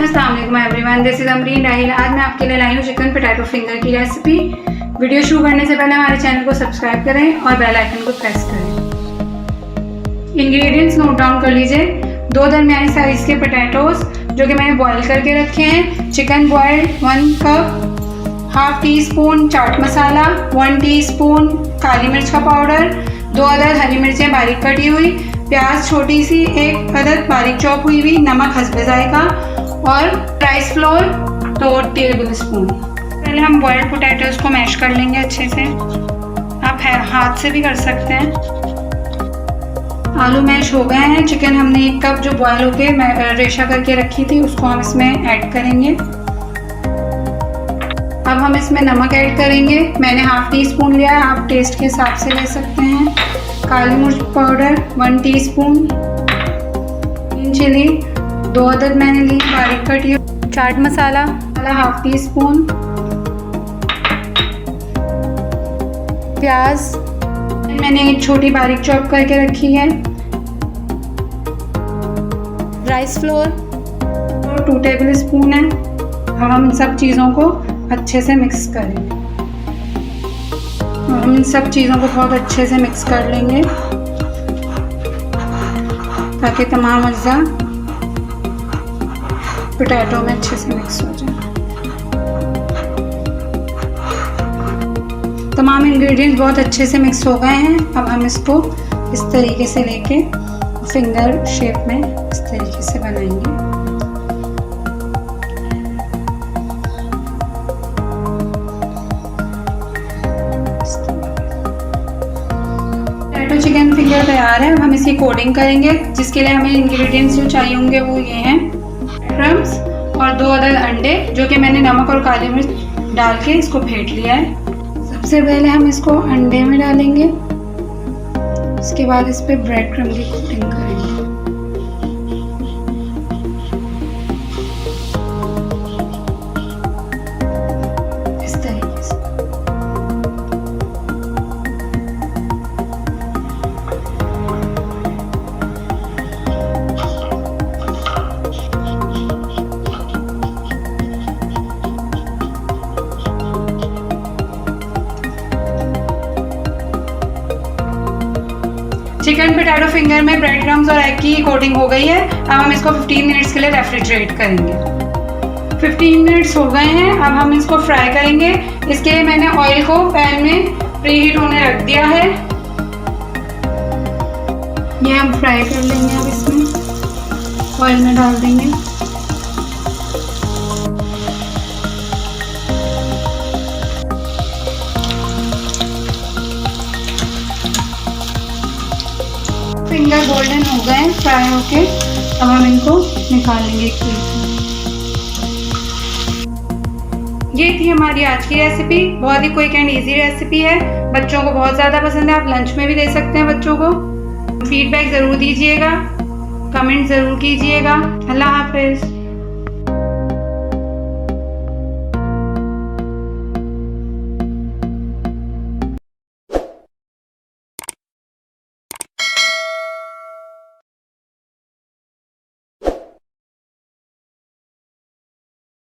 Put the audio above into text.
अस्सलाम वालेकुम everyone, this is Amreen Rahil. आज मैं आपके लिए लाई हूँ चिकन पोटैटो फिंगर की रेसिपी। वीडियो शुरू करने से पहले हमारे चैनल को सब्सक्राइब करें और बेल आइकन को प्रेस करें। इंग्रेडिएंट्स नोट डाउन कर लीजिए। 2 दरमियानी साइज़ के पोटैटोज जो कि मैंने बॉईल करके रखे हैं। Chicken boiled 1 cup, half teaspoon chaat masala, 1 teaspoon काली मिर्च का पाउडर, 2 अदद हरी मिर्चें बारीक कटी हुई, प्याज छोटी सी 1 अदद बारीक चॉप हुई हुई, नमक हस्बे जायका और राइस फ्लोर 2 टेबल स्पून। पहले हम बॉइल्ड पोटैटोज को मैश कर लेंगे अच्छे से। आप हाथ से भी कर सकते हैं। आलू मैश हो गए हैं। चिकन हमने 1 कप जो बॉयल होके रेशा करके रखी थी उसको हम इसमें ऐड करेंगे। अब हम इसमें नमक ऐड करेंगे। मैंने हाफ टी स्पून लिया है, आप टेस्ट के हिसाब से ले सकते हैं। काली मिर्च पाउडर 1 टीस्पून, ग्रीन चिली 2 अदद मैंने ली बारीक कटी, chaat masala half tea spoon, प्याज मैंने 1 छोटी बारीक चॉप करके रखी है, राइस फ्लोर 2 टेबल स्पून है। अब हम सब चीज़ों को अच्छे से मिक्स करेंगे और हम इन सब चीज़ों को बहुत अच्छे से मिक्स कर लेंगे ताकि तमाम अज्जा पोटैटो में अच्छे से मिक्स हो जाए। तमाम इंग्रेडिएंट्स बहुत अच्छे से मिक्स हो गए हैं। अब हम इसको इस तरीके से लेके फिंगर शेप में इस तरीके से बनाएंगे। पोटैटो चिकन फिंगर तैयार है। अब हम इसकी कोटिंग करेंगे, जिसके लिए हमें इंग्रेडिएंट्स जो चाहिए होंगे वो ये हैं। क्रम्स और 2 अदद अंडे जो कि मैंने नमक और काली मिर्च डाल के इसको फेंट लिया है। सबसे पहले हम इसको अंडे में डालेंगे, उसके बाद इस पर ब्रेड क्रम्ब की कोटिंग करेंगे। इस तरीके से चिकन पोटैटो फिंगर में ब्रेड क्रम्स और एग की कोटिंग हो गई है। अब हम इसको 15 मिनट्स के लिए रेफ्रिजरेट करेंगे। 15 मिनट्स हो गए हैं। अब हम इसको फ्राई करेंगे। इसके लिए मैंने ऑयल को पैन में प्रीहीट होने रख दिया है। ये हम फ्राई कर लेंगे। अब इसमें ऑयल में डाल देंगे। फिंगर गोल्डन हो गए हैं फ्राई होके। अब हम इनको निकाल लेंगे एक प्लेट में। ये थी हमारी आज की रेसिपी। बहुत ही क्विक एंड इजी रेसिपी है। बच्चों को बहुत ज़्यादा पसंद है। आप लंच में भी दे सकते हैं बच्चों को। फीडबैक ज़रूर दीजिएगा, कमेंट ज़रूर कीजिएगा। अल्लाह हाफिज़।